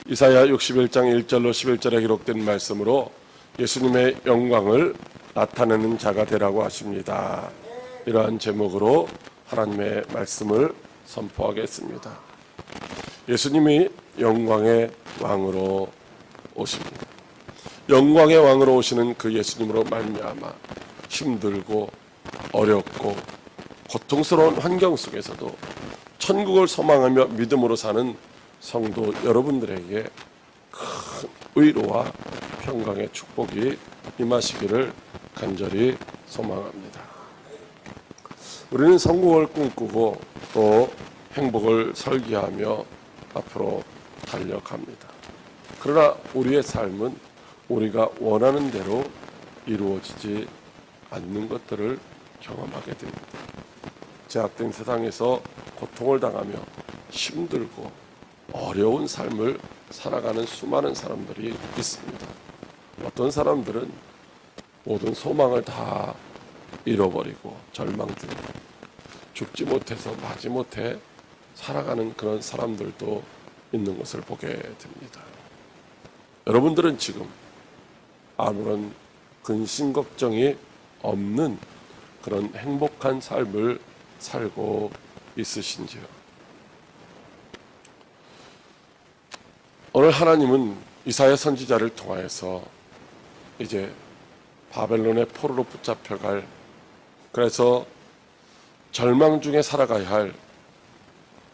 이사야 61장 1절로 11절에 기록된 말씀으로 예수님의 영광을 나타내는 자가 되라고 하십니다. 이러한 제목으로 하나님의 말씀을 선포하겠습니다. 예수님이 영광의 왕으로 오십니다. 영광의 왕으로 오시는 그 예수님으로 말미암아 힘들고 어렵고 고통스러운 환경 속에서도 천국을 소망하며 믿음으로 사는 성도 여러분들에게 큰 의로와 평강의 축복이 임하시기를 간절히 소망합니다. 우리는 성공을 꿈꾸고 또 행복을 설계하며 앞으로 달려갑니다. 그러나 우리의 삶은 우리가 원하는 대로 이루어지지 않는 것들을 경험하게 됩니다. 제약된 세상에서 고통을 당하며 힘들고 어려운 삶을 살아가는 수많은 사람들이 있습니다. 어떤 사람들은 모든 소망을 다 잃어버리고 절망되고 죽지 못해서 마지 못해 살아가는 그런 사람들도 있는 것을 보게 됩니다. 여러분들은 지금 아무런 근심 걱정이 없는 그런 행복한 삶을 살고 있으신지요? 오늘 하나님은 이사야 선지자를 통하여서 이제 바벨론의 포로로 붙잡혀갈, 그래서 절망 중에 살아가야 할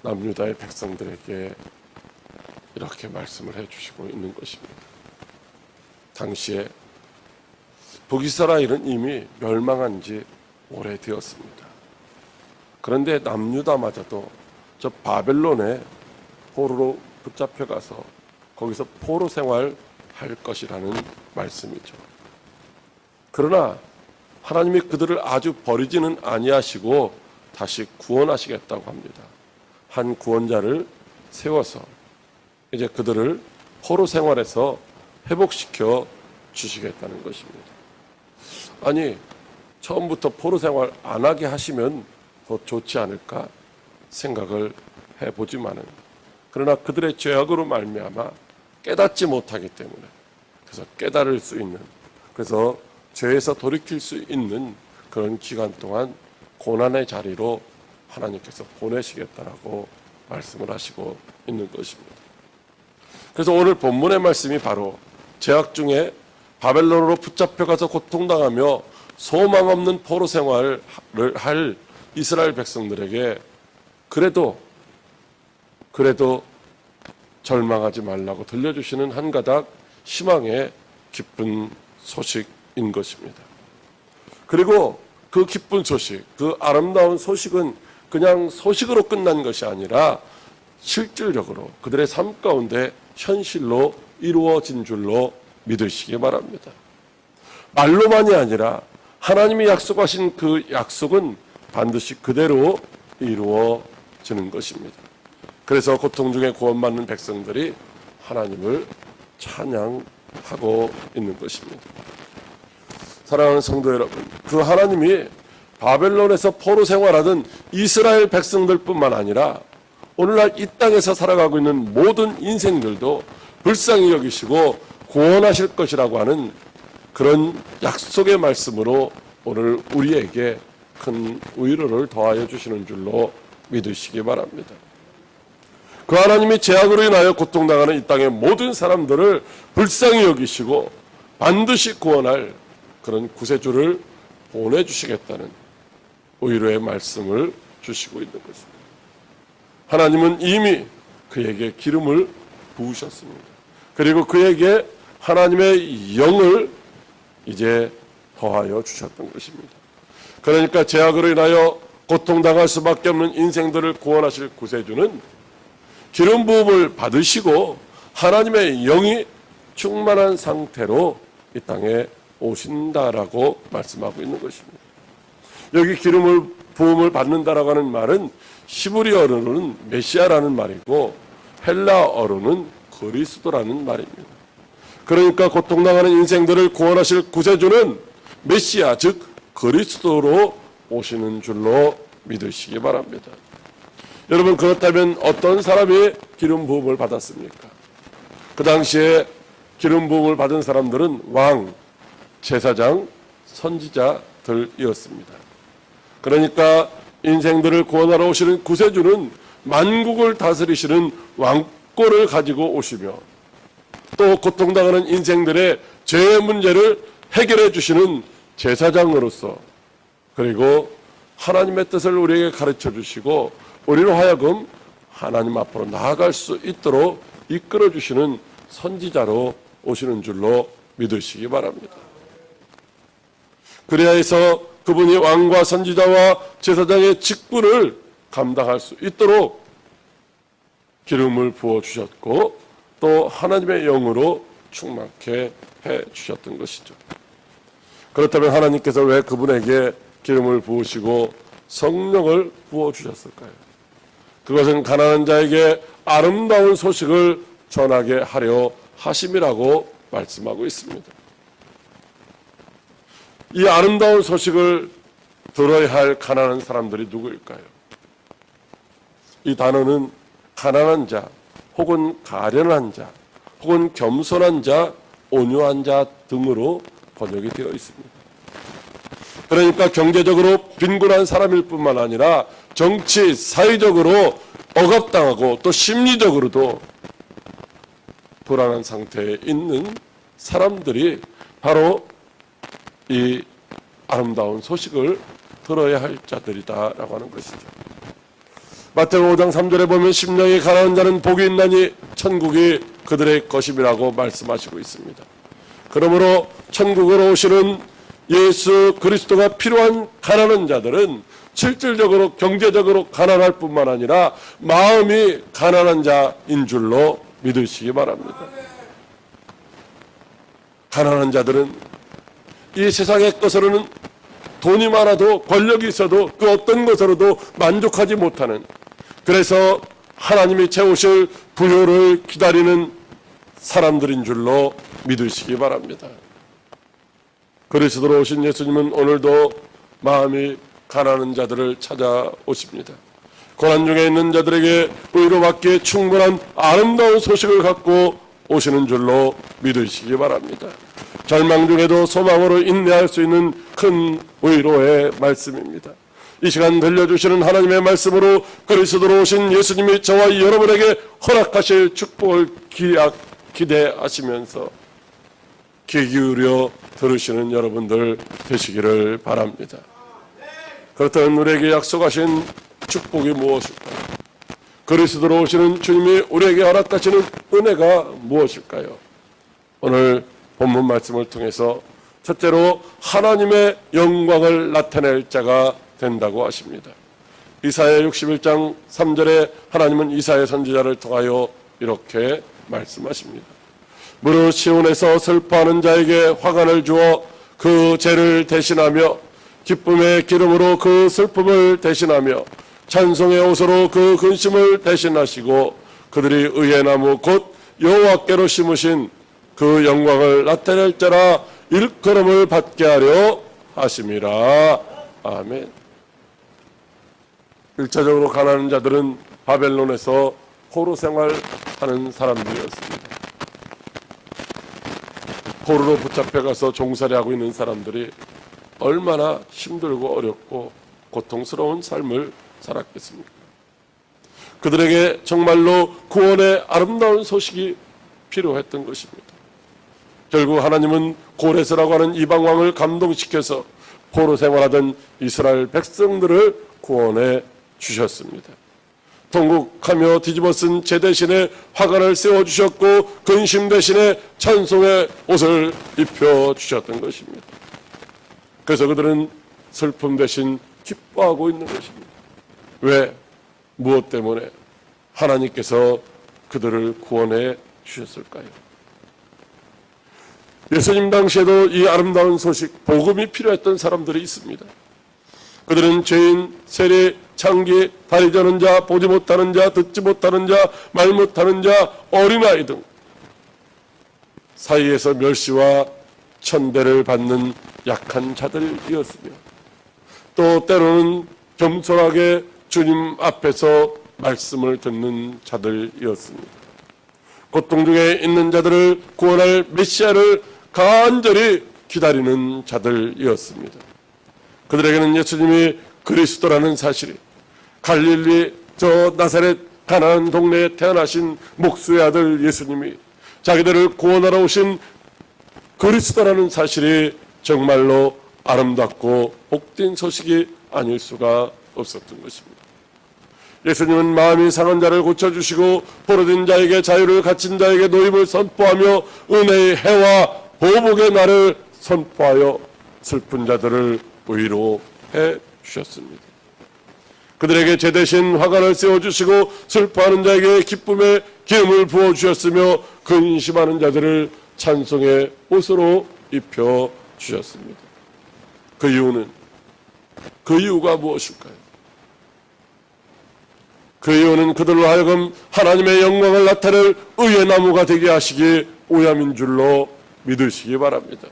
남유다의 백성들에게 이렇게 말씀을 해주시고 있는 것입니다. 당시에 북이스라엘은 이미 멸망한 지 오래되었습니다. 그런데 남유다마저도 저 바벨론의 포로로 붙잡혀가서 거기서 포로 생활할 것이라는 말씀이죠. 그러나 하나님이 그들을 아주 버리지는 아니하시고 다시 구원하시겠다고 합니다. 한 구원자를 세워서 이제 그들을 포로 생활에서 회복시켜 주시겠다는 것입니다. 아니, 처음부터 포로 생활 안 하게 하시면 더 좋지 않을까 생각을 해보지만은, 그러나 그들의 죄악으로 말미암아 깨닫지 못하기 때문에, 그래서 깨달을 수 있는, 그래서 죄에서 돌이킬 수 있는 그런 기간 동안 고난의 자리로 하나님께서 보내시겠다라고 말씀을 하시고 있는 것입니다. 그래서 오늘 본문의 말씀이 바로 죄악 중에 바벨론으로 붙잡혀가서 고통당하며 소망 없는 포로 생활을 할 이스라엘 백성들에게 그래도 절망하지 말라고 들려주시는 한 가닥 희망의 기쁜 소식인 것입니다. 그리고 그 기쁜 소식, 그 아름다운 소식은 그냥 소식으로 끝난 것이 아니라 실질적으로 그들의 삶 가운데 현실로 이루어진 줄로 믿으시기 바랍니다. 말로만이 아니라 하나님이 약속하신 그 약속은 반드시 그대로 이루어지는 것입니다. 그래서 고통 중에 구원받는 백성들이 하나님을 찬양하고 있는 것입니다. 사랑하는 성도 여러분, 그 하나님이 바벨론에서 포로 생활하던 이스라엘 백성들뿐만 아니라 오늘날 이 땅에서 살아가고 있는 모든 인생들도 불쌍히 여기시고 구원하실 것이라고 하는 그런 약속의 말씀으로 오늘 우리에게 큰 위로를 더하여 주시는 줄로 믿으시기 바랍니다. 그 하나님이 죄악으로 인하여 고통당하는 이 땅의 모든 사람들을 불쌍히 여기시고 반드시 구원할 그런 구세주를 보내주시겠다는 위로의 말씀을 주시고 있는 것입니다. 하나님은 이미 그에게 기름을 부으셨습니다. 그리고 그에게 하나님의 영을 이제 더하여 주셨던 것입니다. 그러니까 죄악으로 인하여 고통당할 수밖에 없는 인생들을 구원하실 구세주는 기름 부음을 받으시고 하나님의 영이 충만한 상태로 이 땅에 오신다라고 말씀하고 있는 것입니다. 여기 기름을 부음을 받는다라고 하는 말은 히브리어로는 메시아라는 말이고 헬라어로는 그리스도라는 말입니다. 그러니까 고통당하는 인생들을 구원하실 구세주는 메시아, 즉 그리스도로 오시는 줄로 믿으시기 바랍니다. 여러분, 그렇다면 어떤 사람이 기름 부음을 받았습니까? 그 당시에 기름 부음을 받은 사람들은 왕, 제사장, 선지자들이었습니다. 그러니까 인생들을 구원하러 오시는 구세주는 만국을 다스리시는 왕권을 가지고 오시며 또 고통당하는 인생들의 죄의 문제를 해결해 주시는 제사장으로서, 그리고 하나님의 뜻을 우리에게 가르쳐 주시고 우리로 하여금 하나님 앞으로 나아갈 수 있도록 이끌어 주시는 선지자로 오시는 줄로 믿으시기 바랍니다. 그래야 해서 그분이 왕과 선지자와 제사장의 직분을 감당할 수 있도록 기름을 부어 주셨고 또 하나님의 영으로 충만케 해 주셨던 것이죠. 그렇다면 하나님께서 왜 그분에게 기름을 부으시고 성령을 부어 주셨을까요? 그것은 가난한 자에게 아름다운 소식을 전하게 하려 하심이라고 말씀하고 있습니다. 이 아름다운 소식을 들어야 할 가난한 사람들이 누구일까요? 이 단어는 가난한 자, 혹은 가련한 자, 혹은 겸손한 자, 온유한 자 등으로 번역이 되어 있습니다. 그러니까 경제적으로 빈곤한 사람일 뿐만 아니라 정치, 사회적으로 억압당하고 또 심리적으로도 불안한 상태에 있는 사람들이 바로 이 아름다운 소식을 들어야 할 자들이다라고 하는 것이죠. 마태복음 5장 3절에 보면 심령이 가난한 자는 복이 있나니 천국이 그들의 것임이라고 말씀하시고 있습니다. 그러므로 천국으로 오시는 예수 그리스도가 필요한 가난한 자들은 실질적으로 경제적으로 가난할 뿐만 아니라 마음이 가난한 자인 줄로 믿으시기 바랍니다. 가난한 자들은 이 세상의 것으로는 돈이 많아도 권력이 있어도 그 어떤 것으로도 만족하지 못하는, 그래서 하나님이 채우실 부요를 기다리는 사람들인 줄로 믿으시기 바랍니다. 그리스도로 오신 예수님은 오늘도 마음이 가난한 자들을 찾아오십니다. 고난 중에 있는 자들에게 위로받기에 충분한 아름다운 소식을 갖고 오시는 줄로 믿으시기 바랍니다. 절망 중에도 소망으로 인내할 수 있는 큰 위로의 말씀입니다. 이 시간 들려주시는 하나님의 말씀으로 그리스도로 오신 예수님이 저와 여러분에게 허락하실 축복을 기대하시면서 귀 기울여 들으시는 여러분들 되시기를 바랍니다. 그렇다면 우리에게 약속하신 축복이 무엇일까요? 그리스도로 오시는 주님이 우리에게 허락하시는 은혜가 무엇일까요? 오늘 본문 말씀을 통해서 첫째로 하나님의 영광을 나타낼 자가 된다고 하십니다. 이사야 61장 3절에 하나님은 이사야 선지자를 통하여 이렇게 말씀하십니다. 무릇 시온에서 슬퍼하는 자에게 화관을 주어 그 죄를 대신하며 기쁨의 기름으로 그 슬픔을 대신하며 찬송의 옷으로 그 근심을 대신하시고 그들이 의의 나무 곧 여호와께로 심으신 그 영광을 나타낼 자라 일컬음을 받게 하려 하심이라. 아멘. 1차적으로 가난한 자들은 바벨론에서 포로 생활하는 사람들이었습니다. 포로로 붙잡혀가서 종살이 하고 있는 사람들이 얼마나 힘들고 어렵고 고통스러운 삶을 살았겠습니까? 그들에게 정말로 구원의 아름다운 소식이 필요했던 것입니다. 결국 하나님은 고레스라고 하는 이방왕을 감동시켜서 포로 생활하던 이스라엘 백성들을 구원해 주셨습니다. 통곡하며 뒤집어 쓴 제 대신에 화관을 세워주셨고 근심 대신에 찬송의 옷을 입혀주셨던 것입니다. 그래서 그들은 슬픔 대신 기뻐하고 있는 것입니다. 왜? 무엇 때문에? 하나님께서 그들을 구원해 주셨을까요? 예수님 당시에도 이 아름다운 소식, 복음이 필요했던 사람들이 있습니다. 그들은 죄인, 세리, 창기, 다리 저는 자, 보지 못하는 자, 듣지 못하는 자, 말 못하는 자, 어린아이 등 사이에서 멸시와 천대를 받는 약한 자들이었으며 또 때로는 겸손하게 주님 앞에서 말씀을 듣는 자들이었습니다. 고통 중에 있는 자들을 구원할 메시아를 간절히 기다리는 자들이었습니다. 그들에게는 예수님이 그리스도라는 사실이, 갈릴리 저 나사렛 가나안 동네에 태어나신 목수의 아들 예수님이 자기들을 구원하러 오신 그리스도라는 사실이 정말로 아름답고 복된 소식이 아닐 수가 없었던 것입니다. 예수님은 마음이 상한 자를 고쳐주시고 포로된 자에게 자유를 갇힌 자에게 노임을 선포하며 은혜의 해와 보복의 날을 선포하여 슬픈 자들을 위로해 주셨습니다. 그들에게 제 대신 화관을 세워주시고 슬퍼하는 자에게 기쁨의 기름을 부어주셨으며 근심하는 자들을 찬송의 옷으로 입혀주셨습니다. 그 이유가 무엇일까요? 그 이유는 그들로 하여금 하나님의 영광을 나타낼 의의 나무가 되게 하시기 위함인 줄로 믿으시기 바랍니다.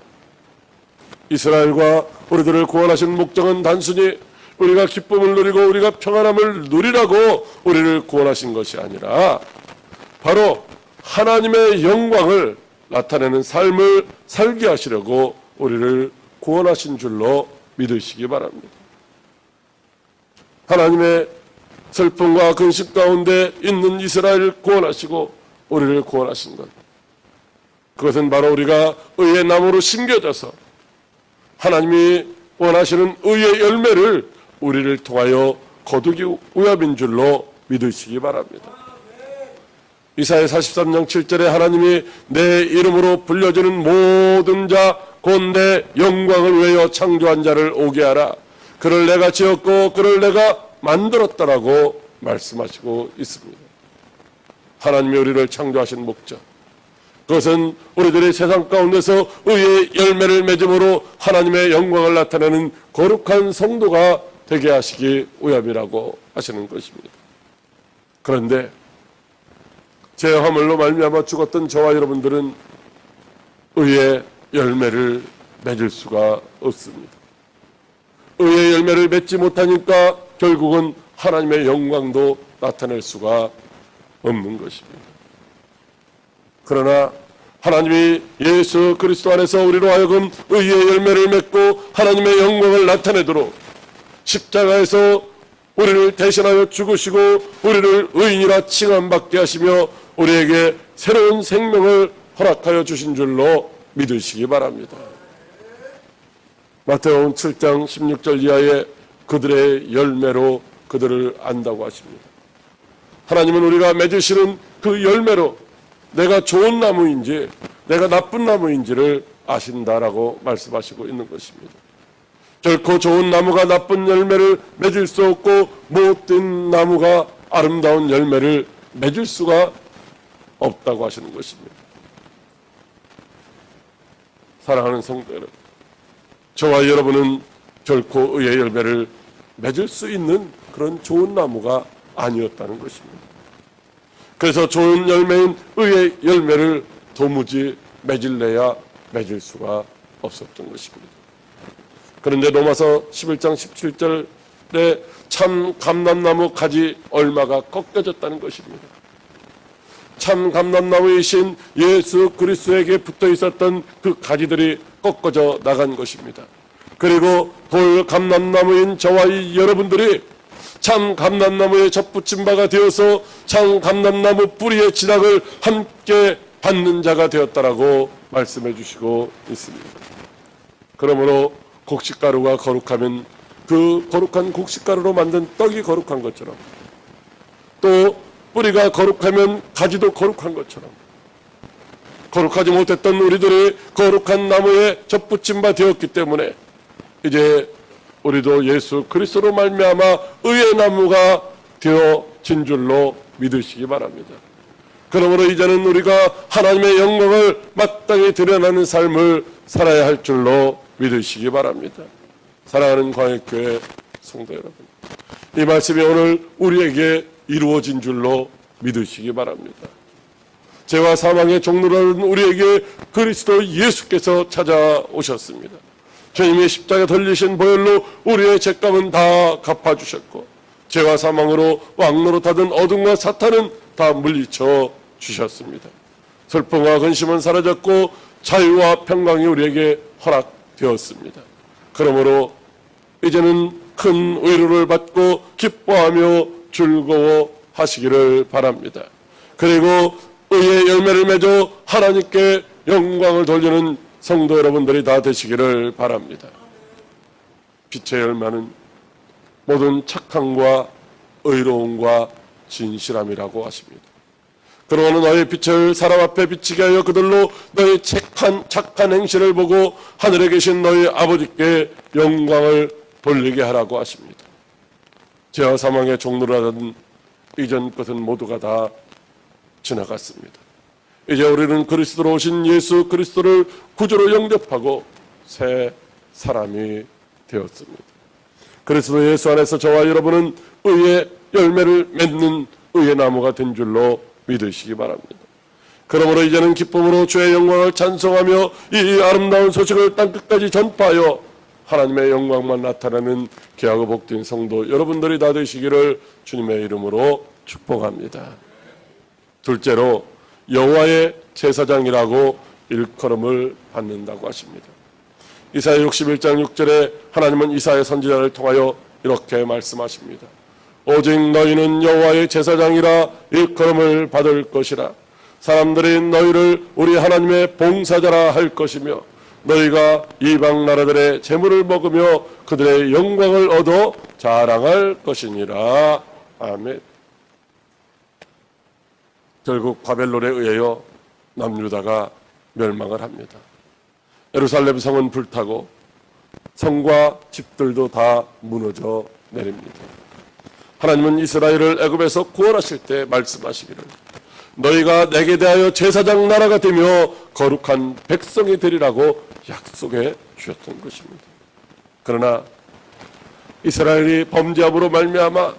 이스라엘과 우리들을 구원하신 목적은 단순히 우리가 기쁨을 누리고 우리가 평안함을 누리라고 우리를 구원하신 것이 아니라 바로 하나님의 영광을 나타내는 삶을 살게 하시려고 우리를 구원하신 줄로 믿으시기 바랍니다. 하나님의 슬픔과 근심 가운데 있는 이스라엘을 구원하시고 우리를 구원하신 것, 그것은 바로 우리가 의의 나무로 심겨져서 하나님이 원하시는 의의 열매를 우리를 통하여 거두기 위함인 줄로 믿으시기 바랍니다. 이사야 43장 7절에 하나님이 내 이름으로 불려지는 모든 자 곧 내 영광을 위하여 창조한 자를 오게 하라. 그를 내가 지었고 그를 내가 만들었다라고 말씀하시고 있습니다. 하나님이 우리를 창조하신 목적, 그것은 우리들이 세상 가운데서 의의 열매를 맺음으로 하나님의 영광을 나타내는 거룩한 성도가 되게 하시기 위함이라고 하시는 것입니다. 그런데 제 허물로 말미암아 죽었던 저와 여러분들은 의의 열매를 맺을 수가 없습니다. 의의 열매를 맺지 못하니까 결국은 하나님의 영광도 나타낼 수가 없는 것입니다. 그러나 하나님이 예수 그리스도 안에서 우리로 하여금 의의 열매를 맺고 하나님의 영광을 나타내도록 십자가에서 우리를 대신하여 죽으시고 우리를 의인이라 칭함받게 하시며 우리에게 새로운 생명을 허락하여 주신 줄로 믿으시기 바랍니다. 마태복음 7장 16절 이하에 그들의 열매로 그들을 안다고 하십니다. 하나님은 우리가 맺으시는 그 열매로 내가 좋은 나무인지 내가 나쁜 나무인지를 아신다라고 말씀하시고 있는 것입니다. 결코 좋은 나무가 나쁜 열매를 맺을 수 없고 못된 나무가 아름다운 열매를 맺을 수가 없다고 하시는 것입니다. 사랑하는 성도 여러분, 저와 여러분은 결코 의의 열매를 맺을 수 있는 그런 좋은 나무가 아니었다는 것입니다. 그래서 좋은 열매인 의의 열매를 도무지 맺을래야 맺을 수가 없었던 것입니다. 그런데 로마서 11장 17절에 참 감람나무 가지 얼마가 꺾여졌다는 것입니다. 참 감람나무이신 예수 그리스도에게 붙어 있었던 그 가지들이 꺾어져 나간 것입니다. 그리고 돌 감람나무인 저와 여러분들이 참 감람나무에 접붙인 바가 되어서 참 감람나무 뿌리의 진학을 함께 받는 자가 되었다라고 말씀해 주시고 있습니다. 그러므로 곡식가루가 거룩하면 그 거룩한 곡식가루로 만든 떡이 거룩한 것처럼 또 뿌리가 거룩하면 가지도 거룩한 것처럼 거룩하지 못했던 우리들이 거룩한 나무에 접붙임 바 되었기 때문에 이제 우리도 예수 그리스도로 말미암아 의의 나무가 되어진 줄로 믿으시기 바랍니다. 그러므로 이제는 우리가 하나님의 영광을 마땅히 드러내는 삶을 살아야 할 줄로 믿으시기 바랍니다. 사랑하는 광역교회 성도 여러분, 이 말씀이 오늘 우리에게 이루어진 줄로 믿으시기 바랍니다. 죄와 사망의 종로라는 우리에게 그리스도 예수께서 찾아오셨습니다. 주님의 십자가 돌리신 보혈로 우리의 죄값은 다 갚아주셨고 죄와 사망으로 왕노릇하던 어둠과 사탄은 다 물리쳐 주셨습니다. 슬픔과 근심은 사라졌고 자유와 평강이 우리에게 허락되었습니다. 그러므로 이제는 큰 위로를 받고 기뻐하며 즐거워하시기를 바랍니다. 그리고 의의 열매를 맺어 하나님께 영광을 돌리는 성도 여러분들이 다 되시기를 바랍니다. 빛의 열매는 모든 착함과 의로움과 진실함이라고 하십니다. 그러므로 너의 빛을 사람 앞에 비치게 하여 그들로 너의 착한 행실을 보고 하늘에 계신 너희 아버지께 영광을 돌리게 하라고 하십니다. 죄와 사망의 종로라던 이전 것은 모두가 다 지나갔습니다. 이제 우리는 그리스도로 오신 예수 그리스도를 구주로 영접하고 새 사람이 되었습니다. 그리스도 예수 안에서 저와 여러분은 의의 열매를 맺는 의의 나무가 된 줄로 믿으시기 바랍니다. 그러므로 이제는 기쁨으로 주의 영광을 찬송하며 이 아름다운 소식을 땅끝까지 전파하여 하나님의 영광만 나타나는 귀하고 복된 성도 여러분들이 다 되시기를 주님의 이름으로 축복합니다. 둘째로 여호와의 제사장이라고 일컬음을 받는다고 하십니다. 이사야 61장 6절에 하나님은 이사야 선지자를 통하여 이렇게 말씀하십니다. 오직 너희는 여호와의 제사장이라 일컬음을 받을 것이라. 사람들이 너희를 우리 하나님의 봉사자라 할 것이며 너희가 이방 나라들의 재물을 먹으며 그들의 영광을 얻어 자랑할 것이니라. 아멘. 결국 바벨론에 의하여 남유다가 멸망을 합니다. 예루살렘 성은 불타고 성과 집들도 다 무너져 내립니다. 하나님은 이스라엘을 애굽에서 구원하실 때 말씀하시기를 너희가 내게 대하여 제사장 나라가 되며 거룩한 백성이 되리라고 약속해 주셨던 것입니다. 그러나 이스라엘이 범죄함으로 말미암아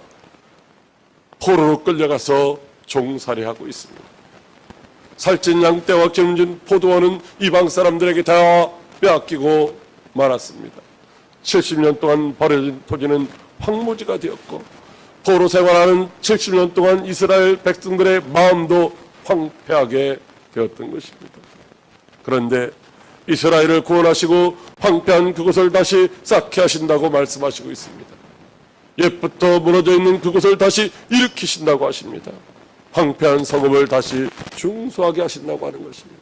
포로로 끌려가서 종살이하고 있습니다. 살찐 양떼와 기름진 포도원은 이방 사람들에게 다 빼앗기고 말았습니다. 70년 동안 버려진 토지는 황무지가 되었고 포로 생활하는 70년 동안 이스라엘 백성들의 마음도 황폐하게 되었던 것입니다. 그런데 이스라엘을 구원하시고 황폐한 그곳을 다시 쌓게 하신다고 말씀하시고 있습니다. 옛부터 무너져 있는 그곳을 다시 일으키신다고 하십니다. 황폐한 성읍을 다시 중소하게 하신다고 하는 것입니다.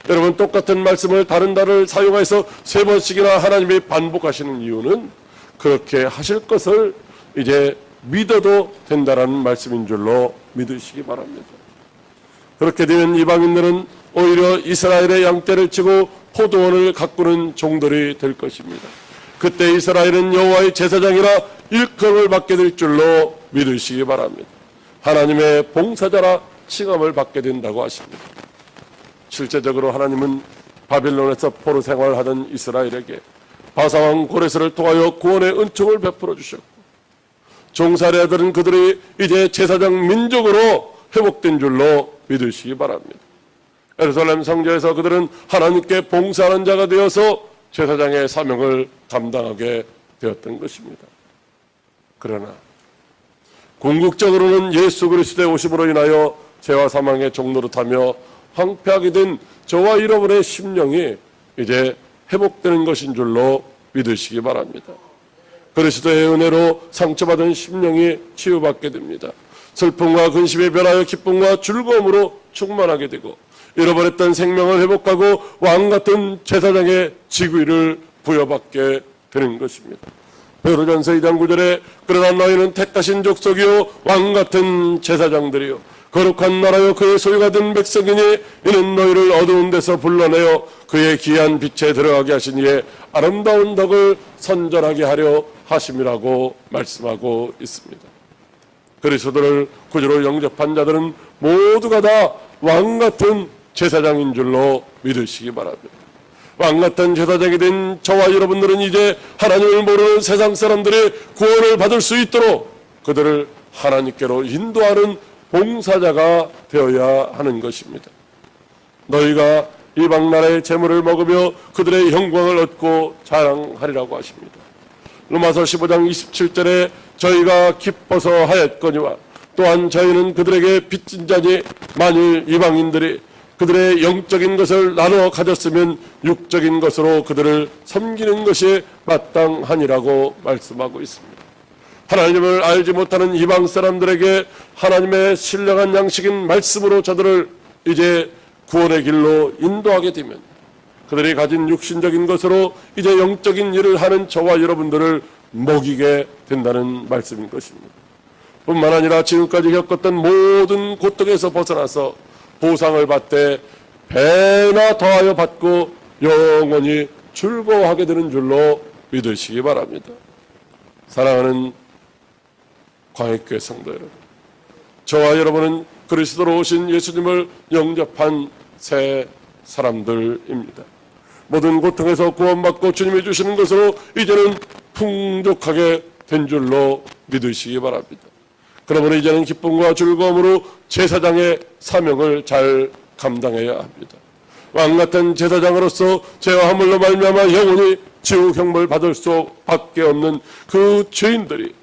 여러분, 똑같은 말씀을 다른 단어를 사용해서 3번씩이나 하나님이 반복하시는 이유는 그렇게 하실 것을 이제 믿어도 된다라는 말씀인 줄로 믿으시기 바랍니다. 그렇게 되면 이방인들은 오히려 이스라엘의 양떼를 치고 포도원을 가꾸는 종들이 될 것입니다. 그때 이스라엘은 여호와의 제사장이라 일컬음을 받게 될 줄로 믿으시기 바랍니다. 하나님의 봉사자라 칭함을 받게 된다고 하십니다. 실제적으로 하나님은 바빌론에서 포로 생활을 하던 이스라엘에게 바사왕 고레스를 통하여 구원의 은총을 베풀어 주셨고 종살이하던 그들이 이제 제사장 민족으로 회복된 줄로 믿으시기 바랍니다. 예루살렘 성전에서 그들은 하나님께 봉사하는 자가 되어서 제사장의 사명을 감당하게 되었던 것입니다. 그러나 궁극적으로는 예수 그리스도의 오심으로 인하여 죄와 사망의 종노릇하며 황폐하게 된 저와 여러분의 심령이 이제 회복되는 것인 줄로 믿으시기 바랍니다. 그리스도의 은혜로 상처받은 심령이 치유받게 됩니다. 슬픔과 근심에 변하여 기쁨과 즐거움으로 충만하게 되고 잃어버렸던 생명을 회복하고 왕같은 제사장의 직위를 부여받게 되는 것입니다. 베드로전서 2장 9절에 그러나 너희는 택하신 족속이요 왕같은 제사장들이요 거룩한 나라요 그의 소유가 된 백성이니 이는 너희를 어두운 데서 불러내어 그의 귀한 빛에 들어가게 하신 이의 아름다운 덕을 선전하게 하려 하심이라고 말씀하고 있습니다. 그리스도를 구주로 영접한 자들은 모두가 다 왕같은 제사장인 줄로 믿으시기 바랍니다. 왕같은 제사장이 된 저와 여러분들은 이제 하나님을 모르는 세상 사람들의 구원을 받을 수 있도록 그들을 하나님께로 인도하는 봉사자가 되어야 하는 것입니다. 너희가 이방 나라의 재물을 먹으며 그들의 영광을 얻고 자랑하리라고 하십니다. 로마서 15장 27절에 저희가 기뻐서 하였거니와 또한 저희는 그들에게 빚진 자니 만일 이방인들이 그들의 영적인 것을 나누어 가졌으면 육적인 것으로 그들을 섬기는 것이 마땅하니라고 말씀하고 있습니다. 하나님을 알지 못하는 이방 사람들에게 하나님의 신령한 양식인 말씀으로 저들을 이제 구원의 길로 인도하게 되면 그들이 가진 육신적인 것으로 이제 영적인 일을 하는 저와 여러분들을 먹이게 된다는 말씀인 것입니다. 뿐만 아니라 지금까지 겪었던 모든 고통에서 벗어나서 보상을 받되 배나 더하여 받고 영원히 즐거워하게 되는 줄로 믿으시기 바랍니다. 사랑하는 광역교회 성도 여러분, 저와 여러분은 그리스도로 오신 예수님을 영접한 새 사람들입니다. 모든 고통에서 구원받고 주님이 주시는 것으로 이제는 풍족하게 된 줄로 믿으시기 바랍니다. 그러므로 이제는 기쁨과 즐거움으로 제사장의 사명을 잘 감당해야 합니다. 왕같은 제사장으로서 죄와 허물로 말미암아 영원히 지옥형벌 받을 수밖에 없는 그 죄인들이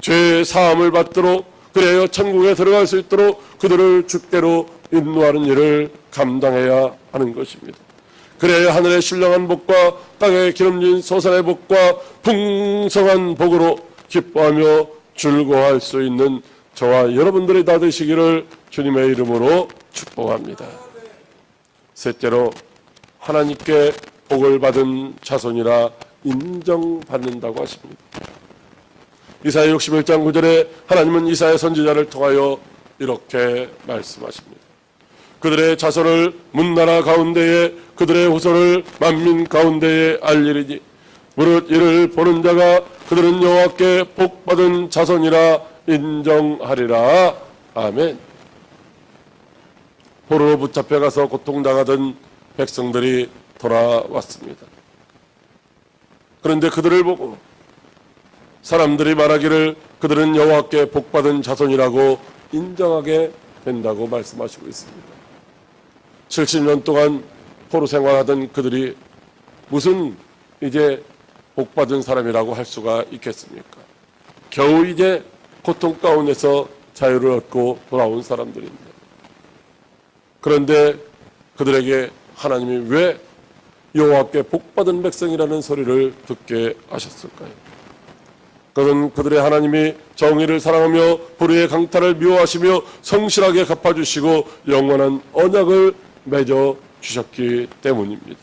죄 사함을 받도록 그래야 천국에 들어갈 수 있도록 그들을 주께로 인도하는 일을 감당해야 하는 것입니다. 그래야 하늘의 신령한 복과 땅의 기름진 솟아의 복과 풍성한 복으로 기뻐하며 즐거워할 수 있는 저와 여러분들이 다 되시기를 주님의 이름으로 축복합니다. 셋째로, 하나님께 복을 받은 자손이라 인정받는다고 하십니다. 이사야 61장 9절에 하나님은 이사야 선지자를 통하여 이렇게 말씀하십니다. 그들의 자손을 문나라 가운데에 그들의 후손을 만민 가운데에 알리리니 무릇 이를 보는 자가 그들은 여호와께 복받은 자손이라 인정하리라. 아멘. 포로로 붙잡혀가서 고통당하던 백성들이 돌아왔습니다. 그런데 그들을 보고 사람들이 말하기를 그들은 여호와께 복받은 자손이라고 인정하게 된다고 말씀하시고 있습니다. 70년 동안 포로 생활하던 그들이 무슨 이제 복받은 사람이라고 할 수가 있겠습니까? 겨우 이제 고통 가운데서 자유를 얻고 돌아온 사람들입니다. 그런데 그들에게 하나님이 왜 여호와께 복받은 백성이라는 소리를 듣게 하셨을까요? 그것은 그들의 하나님이 정의를 사랑하며 불의의 강탈을 미워하시며 성실하게 갚아주시고 영원한 언약을 맺어 주셨기 때문입니다.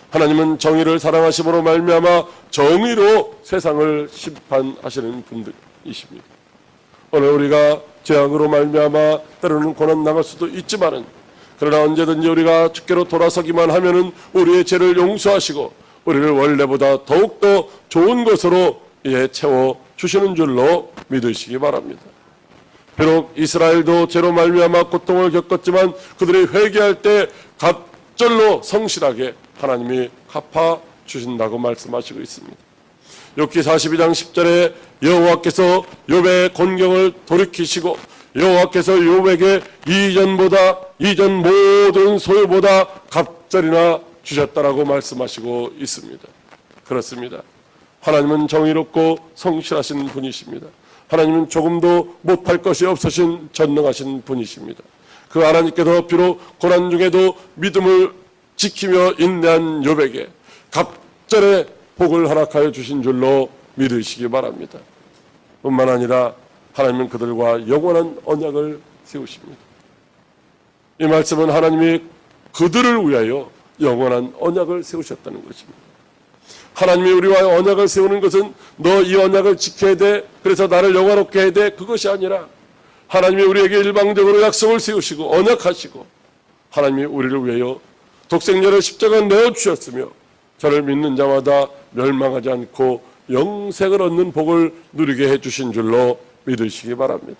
하나님은 정의를 사랑하심으로 말미암아 정의로 세상을 심판하시는 분들이십니다. 오늘 우리가 죄악으로 말미암아 때로는 고난 당할 수도 있지만은 그러나 언제든지 우리가 주께로 돌아서기만 하면은 우리의 죄를 용서하시고 우리를 원래보다 더욱더 좋은 것으로 채워 주시는 줄로 믿으시기 바랍니다. 비록 이스라엘도 죄로 말미암아 고통을 겪었지만 그들이 회개할 때 갑절로 성실하게 하나님이 갚아 주신다고 말씀하시고 있습니다. 욥기 42장 10절에 여호와께서 욥의 곤경을 돌이키시고 여호와께서 욥에게 이전 모든 소유보다 갑절이나 주셨다라고 말씀하시고 있습니다. 그렇습니다. 하나님은 정의롭고 성실하신 분이십니다. 하나님은 조금도 못할 것이 없으신 전능하신 분이십니다. 그 하나님께서 비록 고난 중에도 믿음을 지키며 인내한 욥에게 갑절의 복을 허락하여 주신 줄로 믿으시기 바랍니다. 뿐만 아니라 하나님은 그들과 영원한 언약을 세우십니다. 이 말씀은 하나님이 그들을 위하여 영원한 언약을 세우셨다는 것입니다. 하나님이 우리와 언약을 세우는 것은 너 이 언약을 지켜야 돼, 그래서 나를 영화롭게 해야 돼, 그것이 아니라 하나님이 우리에게 일방적으로 약속을 세우시고 언약하시고 하나님이 우리를 위하여 독생자를 십자가에 내어주셨으며 저를 믿는 자마다 멸망하지 않고 영생을 얻는 복을 누리게 해주신 줄로 믿으시기 바랍니다.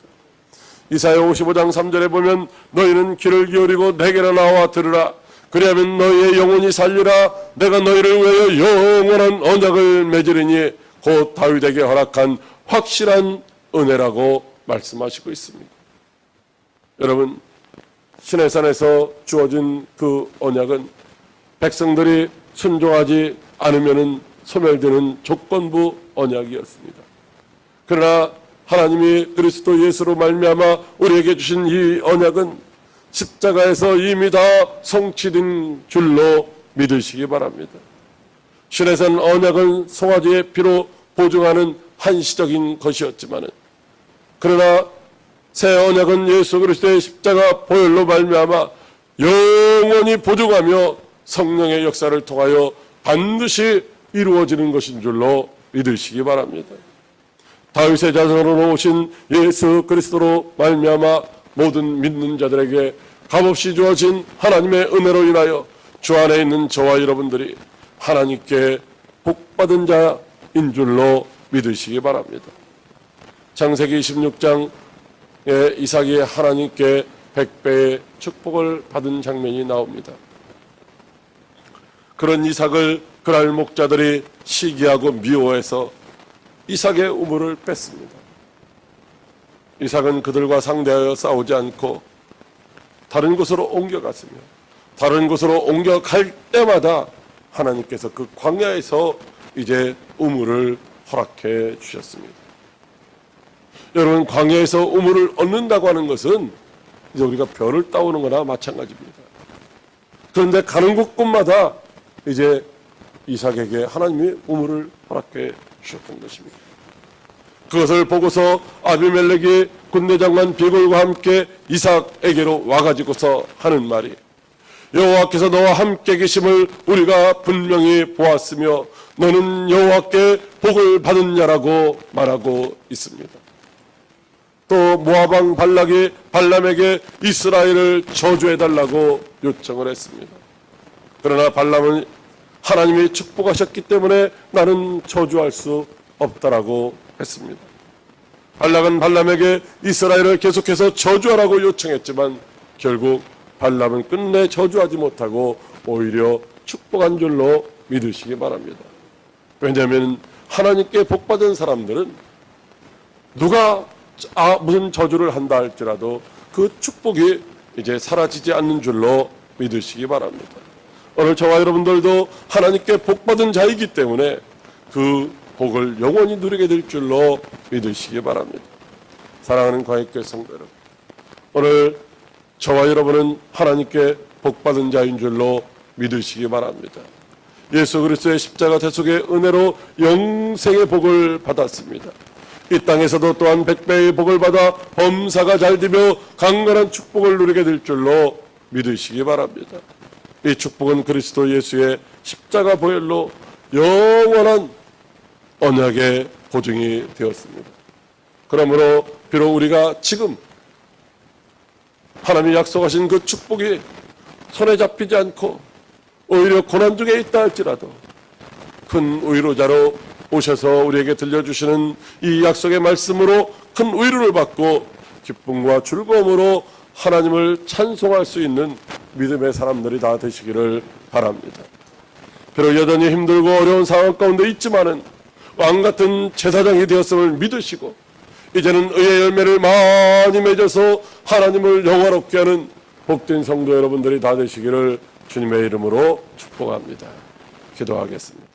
이사야 55장 3절에 보면 너희는 귀를 기울이고 내게로 나와 들으라. 그리하면 너희의 영혼이 살리라. 내가 너희를 위하여 영원한 언약을 맺으리니 곧 다윗에게 허락한 확실한 은혜라고 말씀하시고 있습니다. 여러분, 시내산에서 주어진 그 언약은 백성들이 순종하지 않으면 소멸되는 조건부 언약이었습니다. 그러나 하나님이 그리스도 예수로 말미암아 우리에게 주신 이 언약은 십자가에서 이미 다 성취된 줄로 믿으시기 바랍니다. 시내산 언약은 송아지의 피로 보증하는 한시적인 것이었지만, 그러나 새 언약은 예수 그리스도의 십자가 보혈로 말미암아 영원히 보증하며 성령의 역사를 통하여 반드시 이루어지는 것인 줄로 믿으시기 바랍니다. 다윗의 자손으로 오신 예수 그리스도로 말미암아 모든 믿는 자들에게 값없이 주어진 하나님의 은혜로 인하여 주 안에 있는 저와 여러분들이 하나님께 복받은 자인 줄로 믿으시기 바랍니다. 창세기 26장에 이삭이 하나님께 100배의 축복을 받은 장면이 나옵니다. 그런 이삭을 그날 목자들이 시기하고 미워해서 이삭의 우물을 뺐습니다. 이삭은 그들과 상대하여 싸우지 않고 다른 곳으로 옮겨갔으며, 다른 곳으로 옮겨갈 때마다 하나님께서 그 광야에서 이제 우물을 허락해 주셨습니다. 여러분, 광야에서 우물을 얻는다고 하는 것은 이제 우리가 별을 따오는 거나 마찬가지입니다. 그런데 가는 곳곳마다 이제 이삭에게 하나님이 우물을 허락해 주셨던 것입니다. 그것을 보고서 아비멜렉이 군대장관 비골과 함께 이삭에게로 와가지고서 하는 말이, 여호와께서 너와 함께 계심을 우리가 분명히 보았으며 너는 여호와께 복을 받은 자라고 말하고 있습니다. 또 모압 왕 발락이 발람에게 이스라엘을 저주해달라고 요청을 했습니다. 그러나 발람은 하나님이 축복하셨기 때문에 나는 저주할 수 없다라고 했습니다. 발락은 발람에게 이스라엘을 계속해서 저주하라고 요청했지만 결국 발람은 끝내 저주하지 못하고 오히려 축복한 줄로 믿으시기 바랍니다. 왜냐하면 하나님께 복받은 사람들은 누가 무슨 저주를 한다 할지라도 그 축복이 이제 사라지지 않는 줄로 믿으시기 바랍니다. 오늘 저와 여러분들도 하나님께 복받은 자이기 때문에 그 복을 영원히 누리게 될 줄로 믿으시기 바랍니다. 사랑하는 광역교회 성도 여러분, 오늘 저와 여러분은 하나님께 복받은 자인 줄로 믿으시기 바랍니다. 예수 그리스도의 십자가 대속의 은혜로 영생의 복을 받았습니다. 이 땅에서도 또한 100배의 복을 받아 범사가 잘되며 강건한 축복을 누리게 될 줄로 믿으시기 바랍니다. 이 축복은 그리스도 예수의 십자가 보혈로 영원한 언약의 보증이 되었습니다. 그러므로 비록 우리가 지금 하나님이 약속하신 그 축복이 손에 잡히지 않고 오히려 고난 중에 있다 할지라도 큰 위로자로 오셔서 우리에게 들려주시는 이 약속의 말씀으로 큰 위로를 받고 기쁨과 즐거움으로 하나님을 찬송할 수 있는 믿음의 사람들이 다 되시기를 바랍니다. 비록 여전히 힘들고 어려운 상황 가운데 있지만은 왕같은 제사장이 되었음을 믿으시고 이제는 의의 열매를 많이 맺어서 하나님을 영화롭게 하는 복된 성도 여러분들이 다 되시기를 주님의 이름으로 축복합니다. 기도하겠습니다.